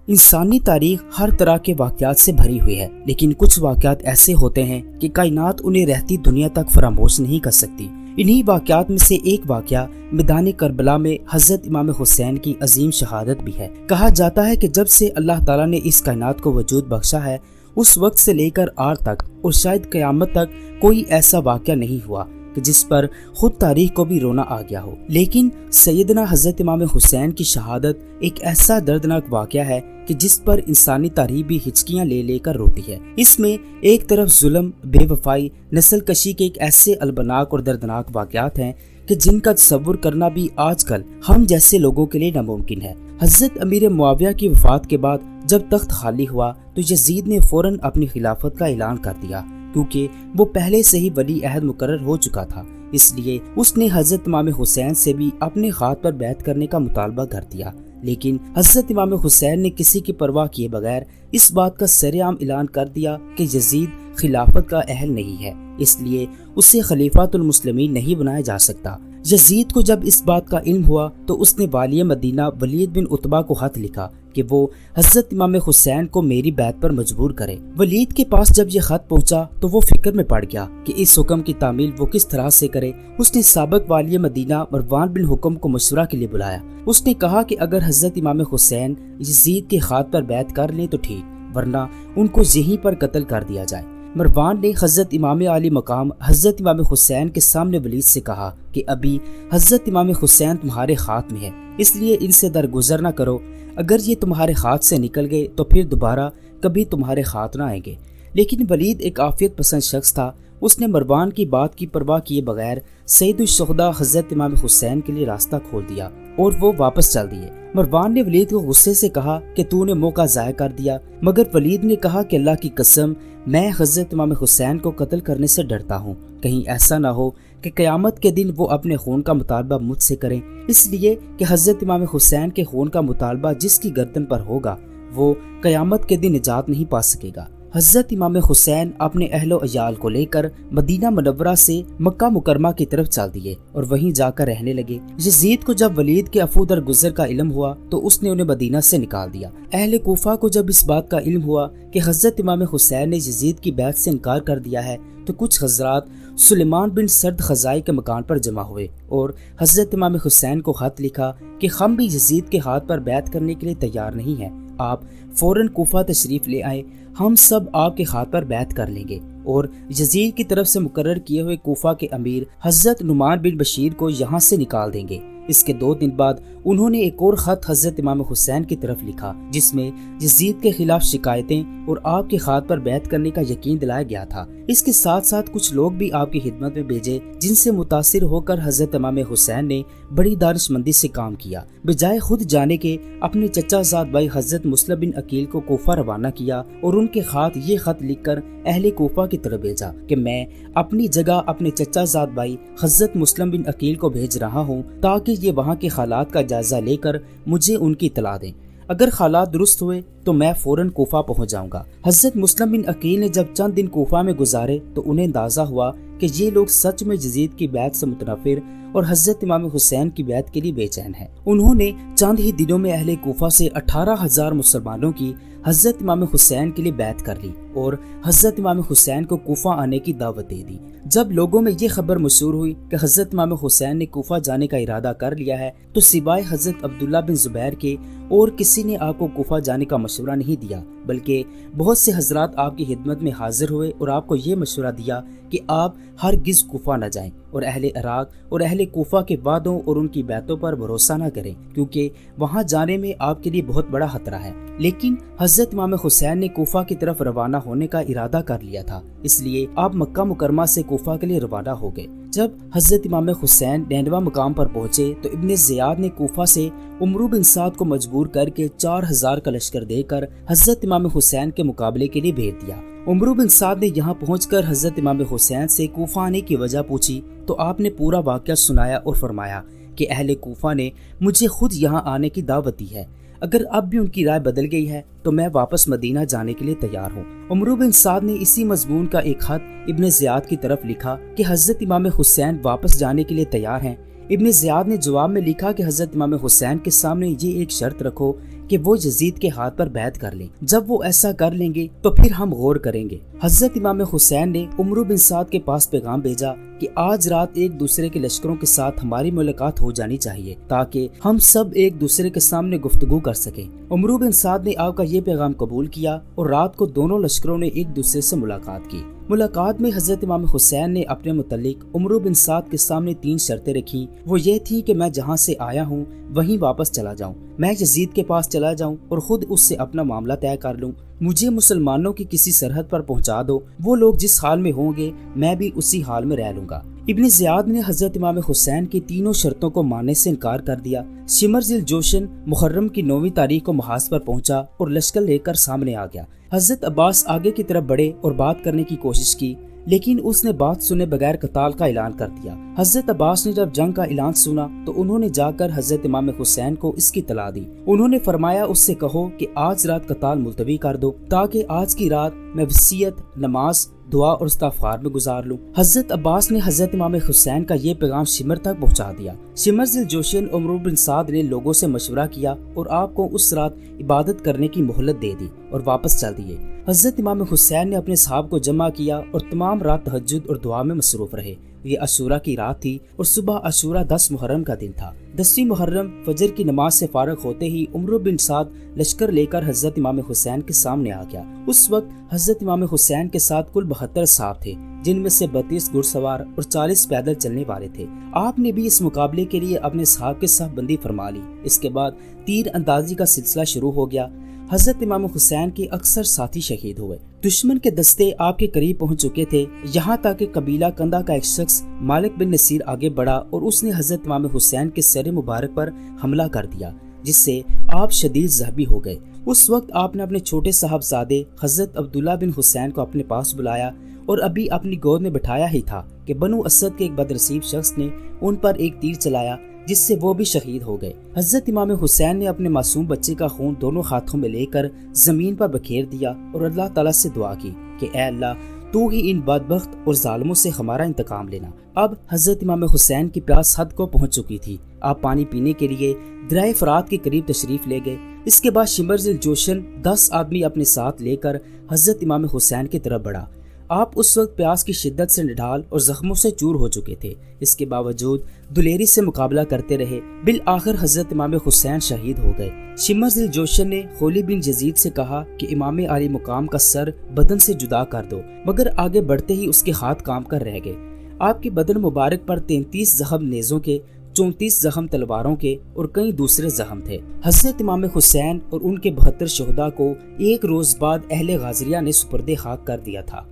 انسانی تاریخ ہر طرح کے واقعات سے بھری ہوئی ہے، لیکن کچھ واقعات ایسے ہوتے ہیں کہ کائنات انہیں رہتی دنیا تک فراموش نہیں کر سکتی۔ انہی واقعات میں سے ایک واقعہ میدان کربلا میں حضرت امام حسین کی عظیم شہادت بھی ہے۔ کہا جاتا ہے کہ جب سے اللہ تعالیٰ نے اس کائنات کو وجود بخشا ہے، اس وقت سے لے کر آج تک اور شاید قیامت تک کوئی ایسا واقعہ نہیں ہوا کہ جس پر خود تاریخ کو بھی رونا آ گیا ہو۔ لیکن سیدنا حضرت امام حسین کی شہادت ایک ایسا دردناک واقعہ ہے کہ جس پر انسانی تاریخ بھی ہچکیاں لے لے کر روتی ہے۔ اس میں ایک طرف ظلم، بے وفائی، نسل کشی کے ایک ایسے البناک اور دردناک واقعات ہیں کہ جن کا تصور کرنا بھی آج کل ہم جیسے لوگوں کے لیے ناممکن ہے۔ حضرت امیر معاویہ کی وفات کے بعد جب تخت خالی ہوا تو یزید نے فوراً اپنی خلافت کا اعلان کر دیا، کیونکہ وہ پہلے سے ہی ولی عہد مقرر ہو چکا تھا۔ اس لیے اس نے حضرت امام حسین سے بھی اپنے ہاتھ پر بیعت کرنے کا مطالبہ کر دیا، لیکن حضرت امام حسین نے کسی کی پرواہ کیے بغیر اس بات کا سرعام اعلان کر دیا کہ یزید خلافت کا اہل نہیں ہے، اس لیے اسے خلیفۃ المسلمین نہیں بنایا جا سکتا۔ یزید کو جب اس بات کا علم ہوا تو اس نے والی مدینہ ولید بن عتبہ کو خط لکھا کہ وہ حضرت امام حسین کو میری بیعت پر مجبور کرے۔ ولید کے پاس جب یہ خط پہنچا تو وہ فکر میں پڑ گیا کہ اس حکم کی تعمیل وہ کس طرح سے کرے۔ اس نے سابق والی مدینہ مروان بن حکم کو مشورہ کے لیے بلایا۔ اس نے کہا کہ اگر حضرت امام حسین یزید کے ہاتھ پر بیعت کر لیں تو ٹھیک، ورنہ ان کو یہیں پر قتل کر دیا جائے۔ مروان نے حضرت امام علی مقام حضرت امام حسین کے سامنے ولید سے کہا کہ ابھی حضرت امام حسین تمہارے ہاتھ میں ہے، اس لیے ان سے درگزر نہ کرو، اگر یہ تمہارے ہاتھ سے نکل گئے تو پھر دوبارہ کبھی تمہارے ہاتھ نہ آئیں گے۔ لیکن ولید ایک عافیت پسند شخص تھا، اس نے مروان کی بات کی پرواہ کیے بغیر سید الشہداء حضرت امام حسین کے لیے راستہ کھول دیا اور وہ واپس چل دیے۔ مروان نے ولید کو غصے سے کہا کہ تو نے موقع ضائع کر دیا، مگر ولید نے کہا کہ اللہ کی قسم میں حضرت امام حسین کو قتل کرنے سے ڈرتا ہوں، کہیں ایسا نہ ہو کہ قیامت کے دن وہ اپنے خون کا مطالبہ مجھ سے کریں، اس لیے کہ حضرت امام حسین کے خون کا مطالبہ جس کی گردن پر ہوگا وہ قیامت کے دن نجات نہیں پا سکے گا۔ حضرت امام حسین اپنے اہل و عیال کو لے کر مدینہ منورہ سے مکہ مکرمہ کی طرف چل دیے اور وہیں جا کر رہنے لگے۔ یزید کو جب ولید کے عفو درگزر کا علم ہوا تو اس نے انہیں مدینہ سے نکال دیا۔ اہل کوفہ کو جب اس بات کا علم ہوا کہ حضرت امام حسین نے یزید کی بیعت سے انکار کر دیا ہے تو کچھ حضرات سلیمان بن سرد خزائی کے مکان پر جمع ہوئے اور حضرت امام حسین کو خط لکھا کہ ہم بھی یزید کے ہاتھ پر بیعت کرنے کے لیے تیار نہیں ہیں، آپ فوراً کوفہ تشریف لے آئیں، ہم سب آپ کے ہاتھ پر بیعت کر لیں گے اور یزید کی طرف سے مقرر کیے ہوئے کوفہ کے امیر حضرت نعمان بن بشیر کو یہاں سے نکال دیں گے۔ اس کے 2 دن بعد انہوں نے ایک اور خط حضرت امام حسین کی طرف لکھا جس میں یزید کے خلاف شکایتیں اور آپ کے ہاتھ پر بیعت کرنے کا یقین دلایا گیا تھا۔ اس کے ساتھ ساتھ کچھ لوگ بھی آپ کی خدمت میں بھیجے جن سے متاثر ہو کر حضرت امام حسین نے بڑی دانش مندی سے کام کیا۔ بجائے خود جانے کے اپنے چچا زاد بھائی حضرت مسلم بن عقیل کو کوفہ روانہ کیا اور ان کے ہاتھ یہ خط لکھ کر اہل کوفہ کی طرف بھیجا کہ میں اپنی جگہ اپنے چچا زاد بھائی حضرت مسلم بن عقیل کو بھیج رہا ہوں تاکہ یہ وہاں کے حالات کا جائزہ لے کر مجھے ان کی اطلاع دیں، اگر حالات درست ہوئے تو میں فوراً کوفہ پہنچ جاؤں گا۔ حضرت مسلم بن عقیل نے جب چند دن کوفہ میں گزارے تو انہیں اندازہ ہوا کہ یہ لوگ سچ میں یزید کی بیعت سے متنفر اور حضرت امام حسین کی بیعت کے لیے بے چین ہیں۔ انہوں نے چند ہی دنوں میں اہل کوفہ سے 18,000 مسلمانوں کی حضرت امام حسین کے لیے بیعت کر لی اور حضرت امام حسین کو کوفہ آنے کی دعوت دے دی۔ جب لوگوں میں یہ خبر مشہور ہوئی کہ حضرت امام حسین نے کوفہ جانے کا ارادہ کر لیا ہے تو سوائے حضرت عبداللہ بن زبیر کے اور کسی نے آپ کو کوفہ جانے کا مشورہ نہیں دیا، بلکہ بہت سے حضرات آپ کی خدمت میں حاضر ہوئے اور آپ کو یہ مشورہ دیا کہ آپ ہرگز کوفہ نہ جائیں اور اہل عراق اور اہل کوفہ کے وعدوں اور ان کی بیعتوں پر بھروسہ نہ کریں، کیونکہ وہاں جانے میں آپ کے لیے بہت بڑا خطرہ ہے۔ لیکن حضرت امام حسین نے کوفہ کی طرف روانہ ہونے کا ارادہ کر لیا تھا، اس لیے آپ مکہ مکرمہ سے کوفہ کے لیے روانہ ہو گئے۔ جب حضرت امام حسین نینوا مقام پر پہنچے تو ابن زیاد نے کوفہ سے عمرو بن سعد کو مجبور کر کے 4,000 کا لشکر دے کر حضرت امام حسین کے مقابلے کے لیے بھیج دیا۔ عمرو بن سعد نے یہاں پہنچ کر حضرت امام حسین سے کوفہ آنے کی وجہ پوچھی تو آپ نے پورا واقعہ سنایا اور فرمایا کہ اہل کوفہ نے مجھے خود یہاں آنے کی دعوت دی ہے، اگر اب بھی ان کی رائے بدل گئی ہے تو میں واپس مدینہ جانے کے لیے تیار ہوں۔ عمرو بن سعد نے اسی مضمون کا ایک خط ابن زیاد کی طرف لکھا کہ حضرت امام حسین واپس جانے کے لیے تیار ہیں، ابن زیاد نے جواب میں لکھا کہ حضرت امام حسین کے سامنے یہ ایک شرط رکھو کہ وہ یزید کے ہاتھ پر بیعت کر لیں، جب وہ ایسا کر لیں گے تو پھر ہم غور کریں گے۔ حضرت امام حسین نے عمرو بن سعد کے پاس پیغام بھیجا کہ آج رات ایک دوسرے کے لشکروں کے ساتھ ہماری ملاقات ہو جانی چاہیے تاکہ ہم سب ایک دوسرے کے سامنے گفتگو کر سکیں۔ عمرو بن سعد نے آپ کا یہ پیغام قبول کیا اور رات کو دونوں لشکروں نے ایک دوسرے سے ملاقات کی۔ ملاقات میں حضرت امام حسین نے اپنے متعلق عمرو بن سعد کے سامنے 3 شرطیں رکھی۔ وہ یہ تھی کہ میں جہاں سے آیا ہوں وہیں واپس چلا جاؤں، میں یزید کے پاس چلا جاؤں اور خود اس سے اپنا معاملہ طے کر لوں، مجھے مسلمانوں کی کسی سرحد پر پہنچا دو، وہ لوگ جس حال میں ہوں گے میں بھی اسی حال میں رہ لوں گا۔ ابن زیاد نے حضرت امام حسین کی تینوں شرطوں کو ماننے سے انکار کر دیا۔ شمر ذی الجوشن محرم کی 9ویں تاریخ کو محاذ پر پہنچا اور لشکر لے کر سامنے آ گیا۔ حضرت عباس آگے کی طرف بڑھے اور بات کرنے کی کوشش کی، لیکن اس نے بات سنے بغیر قتال کا اعلان کر دیا۔ حضرت عباس نے جب جنگ کا اعلان سنا تو انہوں نے جا کر حضرت امام حسین کو اس کی اطلاع دی۔ انہوں نے فرمایا اس سے کہو کہ آج رات قتال ملتوی کر دو تاکہ آج کی رات میں وصیت، نماز، دعا اور استغفار میں گزار لوں۔ حضرت عباس نے حضرت امام حسین کا یہ پیغام شمر تک پہنچا دیا۔ شمر ذی الجوشن عمرو بن سعد نے لوگوں سے مشورہ کیا اور آپ کو اس رات عبادت کرنے کی مہلت دے دی اور واپس چل دیے۔ حضرت امام حسین نے اپنے صحاب کو جمع کیا اور تمام رات تہجد اور دعا میں مصروف رہے۔ یہ عاشورہ کی رات تھی اور صبح عاشورہ 10 محرم کا دن تھا۔ 10ویں محرم فجر کی نماز سے فارغ ہوتے ہی عمرو بن سعد لشکر لے کر حضرت امام حسین کے سامنے آ گیا۔ اس وقت حضرت امام حسین کے ساتھ کل 72 صحاب تھے، جن میں سے 32 گھڑ سوار اور 40 پیدل چلنے والے تھے۔ آپ نے بھی اس مقابلے کے لیے اپنے صحاب کے صف بندی فرما لی۔ اس کے بعد تیر اندازی کا سلسلہ شروع ہو گیا۔ حضرت امام حسین کے اکثر ساتھی شہید ہوئے۔ دشمن کے دستے آپ کے قریب پہنچ چکے تھے، یہاں تک کہ قبیلہ کندہ کا ایک شخص مالک بن نصیر آگے بڑھا اور اس نے حضرت امام حسین کے سر مبارک پر حملہ کر دیا، جس سے آپ شدید زخمی ہو گئے۔ اس وقت آپ نے اپنے چھوٹے صاحبزادے حضرت عبداللہ بن حسین کو اپنے پاس بلایا اور ابھی اپنی گود میں بٹھایا ہی تھا کہ بنو اسد کے ایک بدنصیب شخص نے ان پر ایک تیر چلایا، جس سے وہ بھی شہید ہو گئے۔ حضرت امام حسین نے اپنے معصوم بچے کا خون دونوں ہاتھوں میں لے کر زمین پر بکھیر دیا اور اللہ تعالیٰ سے دعا کی کہ اے اللہ، تو ہی ان بدبخت اور ظالموں سے ہمارا انتقام لینا۔ اب حضرت امام حسین کی پیاس حد کو پہنچ چکی تھی۔ آپ پانی پینے کے لیے دریا فرات کے قریب تشریف لے گئے۔ اس کے بعد شمر ذی الجوشن 10 آدمی اپنے ساتھ لے کر حضرت امام حسین کی طرف بڑھا۔ آپ اس وقت پیاس کی شدت سے نڈھال اور زخموں سے چور ہو چکے تھے، اس کے باوجود دلیری سے مقابلہ کرتے رہے۔ بالآخر حضرت امام حسین شہید ہو گئے۔ شمر ذی الجوشن نے خولی بن یزید سے کہا کہ امام عالی مقام کا سر بدن سے جدا کر دو، مگر آگے بڑھتے ہی اس کے ہاتھ کام کر رہ گئے۔ آپ کے بدن مبارک پر 33 زخم نیزوں کے، 34 زخم تلواروں کے اور کئی دوسرے زخم تھے۔ حضرت امام حسین اور ان کے 72 شہداء کو ایک روز بعد اہل غازریہ نے سپرد خاک کر دیا تھا۔